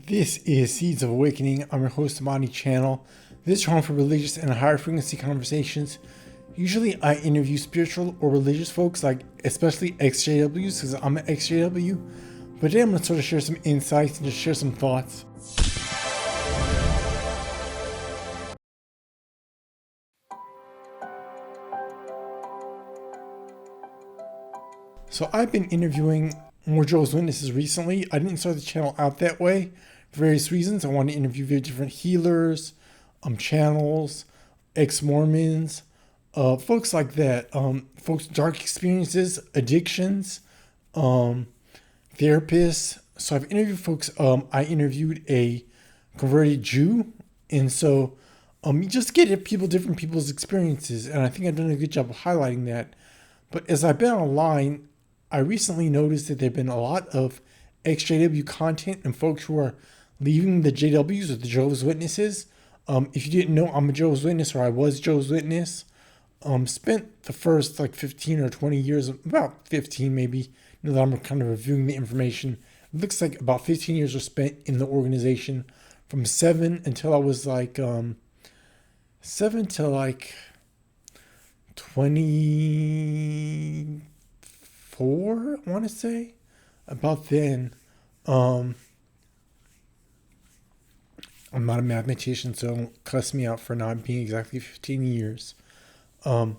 This is Seeds of Awakening. I'm your host, Amani Channel. This is home for religious and higher frequency conversations. Usually I interview spiritual or religious folks, like especially ExJWs, because I'm an ExJW. But today I'm going to sort of share some insights and just share some thoughts. So I've been interviewing more Jehovah's Witnesses recently. I didn't start the channel out that way for various reasons. I wanted to interview very different healers, channels, ex-Mormons, folks like that, folks with dark experiences, addictions, therapists. So I've interviewed folks. I interviewed a converted Jew, and so you just get at different people's experiences, and I think I've done a good job of highlighting that. But as I've been online, I recently noticed that there have been a lot of ExJW content and folks who are leaving the JWs or the Jehovah's Witnesses. If you didn't know, I'm a Jehovah's Witness, or I was Jehovah's Witness. Spent the first 15 or 20 years, about 15 maybe, now that I'm kind of reviewing the information. It looks like about 15 years were spent in the organization, from 7 until I was 7 to 24, I want to say. About then. I'm not a mathematician, so don't cuss me out for not being exactly 15 years. My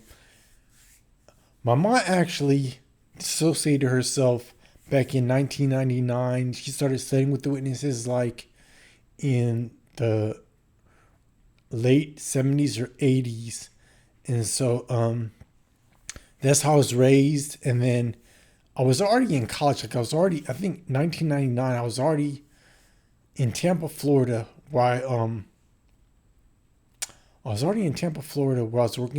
mom actually dissociated herself back in 1999. She started studying with the witnesses in the late 70s or 80s. And so that's how I was raised. And then I was already in college. I think 1999, I was already in Tampa, Florida, where I was working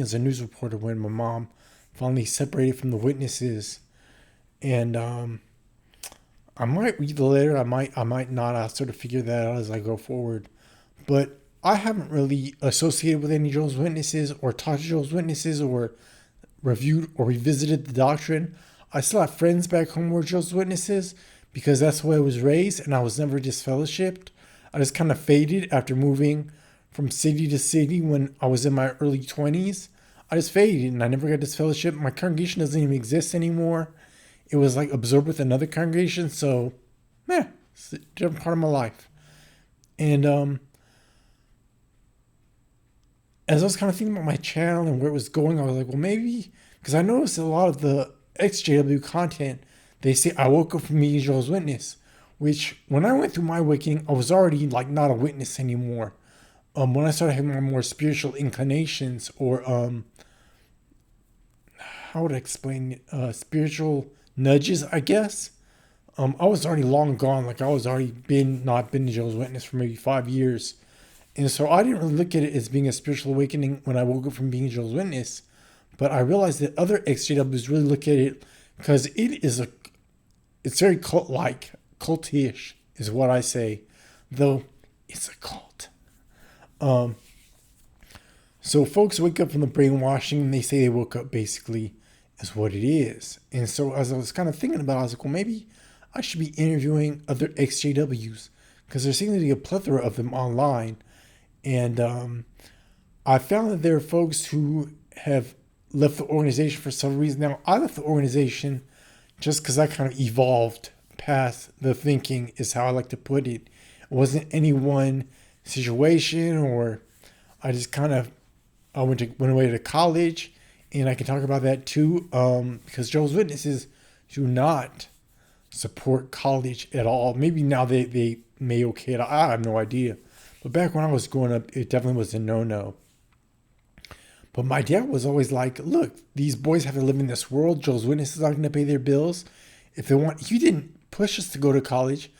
as a news reporter when my mom finally separated from the witnesses. And I might read the letter. I might not. I'll sort of figure that out as I go forward. But I haven't really associated with any Jehovah's Witnesses or taught Jehovah's Witnesses or reviewed or revisited the doctrine. I still have friends back home who are Jehovah's Witnesses because that's the way I was raised, and I was never disfellowshipped. I just kind of faded after moving from city to city when I was in my early 20s. I just faded and I never got disfellowshipped. My congregation doesn't even exist anymore. It was absorbed with another congregation, so it's a different part of my life. And as I was kind of thinking about my channel and where it was going, I was like, well, maybe, because I noticed a lot of the ExJW content, they say I woke up from being a Jehovah's Witness, which when I went through my awakening, I was already not a witness anymore. When I started having my more spiritual inclinations, or how would I explain it? Spiritual nudges, I guess. I was already long gone. I was already not been a Jehovah's Witness for maybe 5 years. And so I didn't really look at it as being a spiritual awakening when I woke up from being a Jehovah's Witness. But I realized that other ExJWs really look at it because it's very cult-like, cultish is what I say, though it's a cult. So folks wake up from the brainwashing and they say they woke up, basically, is what it is. And so as I was kind of thinking about it, I was like, well, maybe I should be interviewing other ExJWs because there seems to be a plethora of them online. And I found that there are folks who have left the organization for some reason. Now, I left the organization just because I kind of evolved past the thinking, is how I like to put it. It wasn't any one situation, or I just kind of went away to college, and I can talk about that too, because Jehovah's Witnesses do not support college at all. Maybe now they may okay it. I have no idea. But back when I was growing up, it definitely was a no-no. But my dad was always like, look, these boys have to live in this world. Jehovah's Witnesses are going to pay their bills. If they want, he didn't push us to go to college,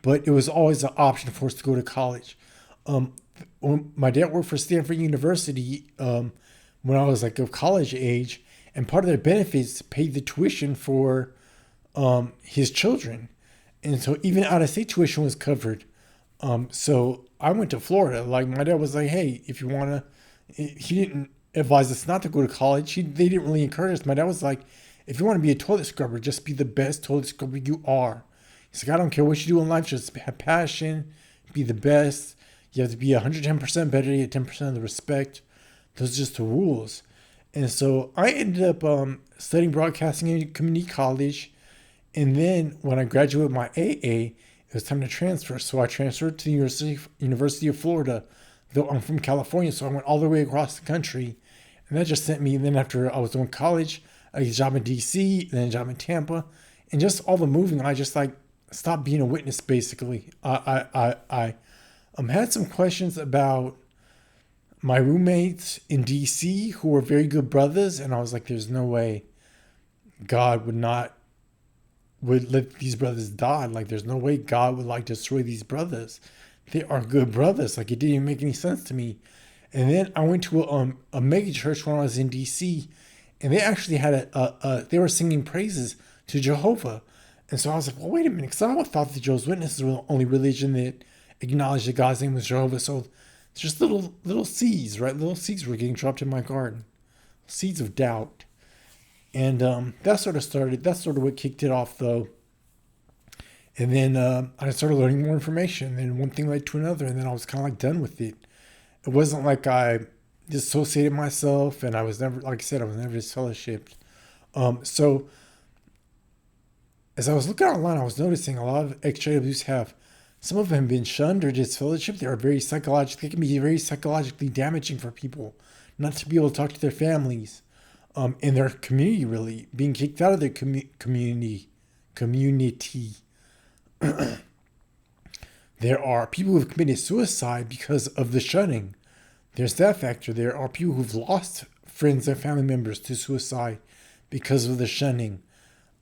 but it was always an option for us to go to college. When my dad worked for Stanford University when I was of college age, and part of their benefits paid the tuition for his children. And so even out-of-state tuition was covered. So I went to Florida. My dad was like, hey, if you want to, he didn't advise us not to go to college. They didn't really encourage us. My dad was like, if you want to be a toilet scrubber, just be the best toilet scrubber you are. He's like, I don't care what you do in life, just have passion, be the best. You have to be 110% better to get 10% of the respect. Those are just the rules. And so I ended up studying broadcasting in community college. And then when I graduated my AA, it was time to transfer. So I transferred to the University of Florida, though I'm from California. So I went all the way across the country. And that just sent me, then after I was doing college, I got a job in DC, then a job in Tampa. And just all the moving, I just like stopped being a witness, basically. I had some questions about my roommates in DC who were very good brothers. And I was like, there's no way God would let these brothers die. Like, there's no way God would like destroy these brothers. They are good brothers. Like, it didn't even make any sense to me. And then I went to a mega church when I was in DC, and they actually had they were singing praises to Jehovah. And so I was like, well, wait a minute, because I always thought the Jehovah's Witnesses were the only religion that acknowledged that God's name was Jehovah. So it's just little seeds, right? Little seeds were getting dropped in my garden. Seeds of doubt. And that's sort of what kicked it off, though. And then I started learning more information, and one thing led to another, and then I was kind of like done with it. It wasn't like I dissociated myself, and I was never, like I said, I was never disfellowshipped. So as I was looking online, I was noticing a lot of ExJWs some of them have been shunned or disfellowshipped. They can be very psychologically damaging for people, not to be able to talk to their families, in their community, really, being kicked out of their community. There are people who have committed suicide because of the shunning. There's that factor. There are people who've lost friends and family members to suicide because of the shunning.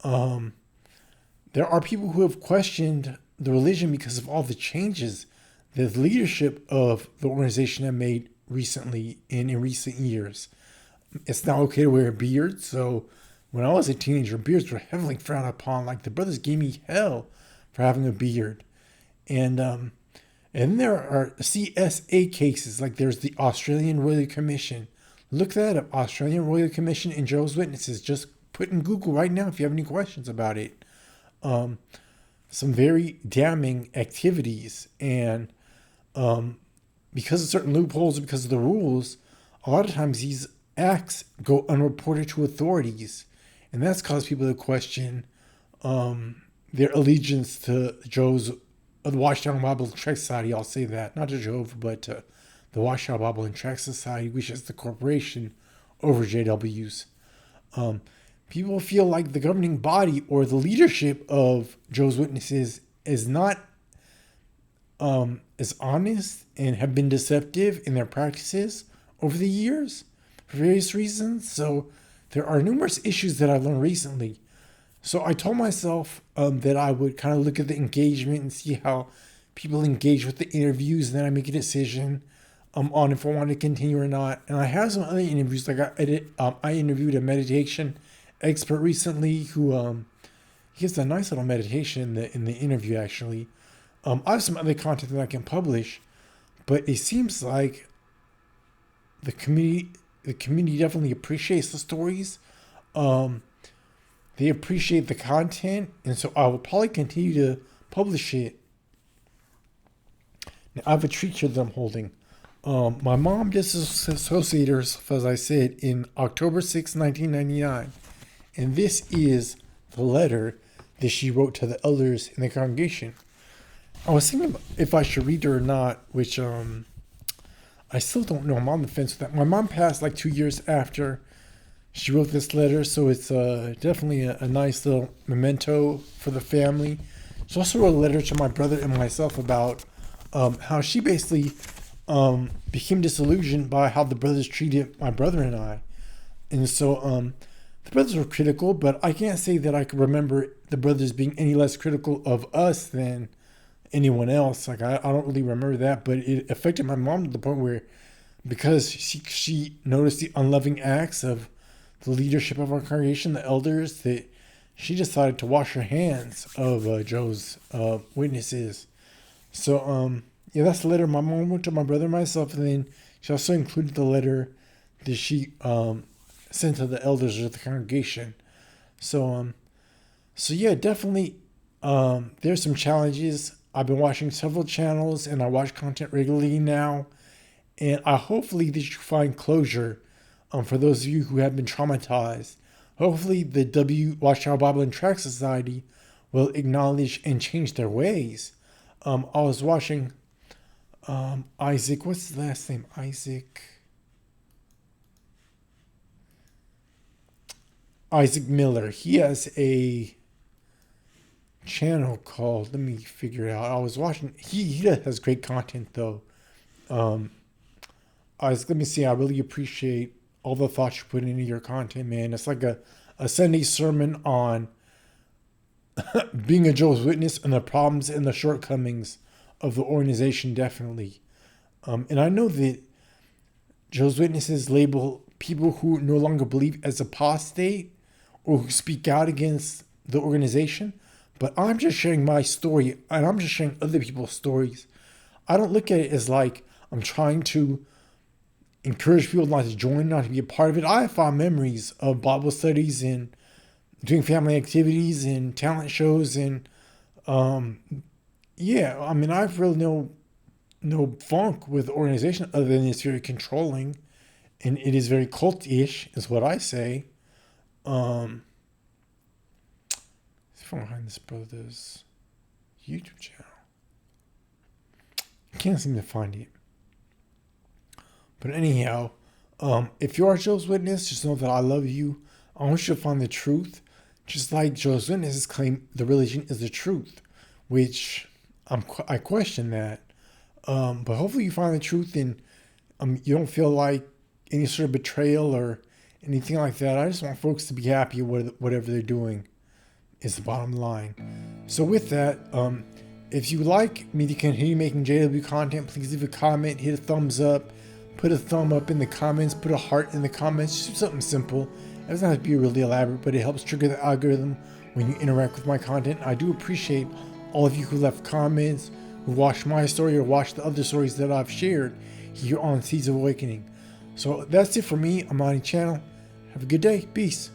There are people who have questioned the religion because of all the changes that the leadership of the organization have made recently and in recent years. It's now okay to wear a beard. So when I was a teenager, beards were heavily frowned upon. Like, the brothers gave me hell for having a beard. And there are CSA cases, like there's the Australian Royal Commission. Look that up, Australian Royal Commission and Jehovah's Witnesses. Just put in Google right now if you have any questions about it. Some very damning activities, and because of certain loopholes, because of the rules, a lot of times these acts go unreported to authorities, and that's caused people to question their allegiance to the Watchtower Bible and Tract Society. I'll say that, not to Jehovah, but to the Watchtower Bible and Tract Society, which is the corporation over JWs. People feel like the governing body or the leadership of Jehovah's Witnesses is not as honest and have been deceptive in their practices over the years for various reasons. So there are numerous issues that I've learned recently. So I told myself that I would kind of look at the engagement and see how people engage with the interviews, and then I make a decision on if I want to continue or not. And I have some other interviews. Like I interviewed a meditation expert recently who he gives a nice little meditation in the interview, actually. I have some other content that I can publish, but it seems like the community definitely appreciates the stories. They appreciate the content, and so I will probably continue to publish it. Now, I have a treat here that I'm holding. My mom disassociated herself, as I said, in October 6, 1999. And this is the letter that she wrote to the elders in the congregation. I was thinking if I should read it or not, which I still don't know. I'm on the fence with that. My mom passed like 2 years after she wrote this letter, so it's definitely a nice little memento for the family. She also wrote a letter to my brother and myself about how she basically became disillusioned by how the brothers treated my brother and I. And so the brothers were critical, but I can't say that I could remember the brothers being any less critical of us than anyone else. Like, I don't really remember that, but it affected my mom to the point where, because she noticed the unloving acts of the leadership of our congregation, the elders, that she decided to wash her hands of Joe's witnesses. So, yeah, that's the letter my mom wrote to my brother and myself, and then she also included the letter that she sent to the elders of the congregation. So yeah, definitely, there's some challenges I've been watching several channels and I watch content regularly now. And I hopefully that you find closure for those of you who have been traumatized. Hopefully the Watchtower Bible and Tract Society will acknowledge and change their ways. I was watching Isaac, what's his last name? Isaac Miller. He has a channel called, let me figure it out. I was watching, he has great content though. Isaac, let me see. I really appreciate all the thoughts you put into your content, man. It's like a Sunday sermon on being a Jehovah's Witness and the problems and the shortcomings of the organization, definitely. And I know that Jehovah's Witnesses label people who no longer believe as apostate or who speak out against the organization, but I'm just sharing my story and I'm just sharing other people's stories. I don't look at it as like I'm trying to encourage people not to join, not to be a part of it. I have fond memories of Bible studies and doing family activities and talent shows and yeah, I mean I've really no funk with the organization other than it's very controlling and it is very cult-ish is what I say. It's from behind this brother's YouTube channel. I can't seem to find it. But anyhow, if you are Jehovah's Witness, just know that I love you. I want you to find the truth. Just like Jehovah's Witnesses claim the religion is the truth, which I question that. But hopefully you find the truth and you don't feel like any sort of betrayal or anything like that. I just want folks to be happy with whatever they're doing is the bottom line. So with that, if you would like me to continue making JW content, please leave a comment, hit a thumbs up, put a thumb up in the comments, put a heart in the comments, just something simple. It doesn't have to be really elaborate, but it helps trigger the algorithm when you interact with my content. I do appreciate all of you who left comments, who watched my story or watched the other stories that I've shared here on Seeds of Awakening. So that's it for me. I'm on the channel. Have a good day. Peace.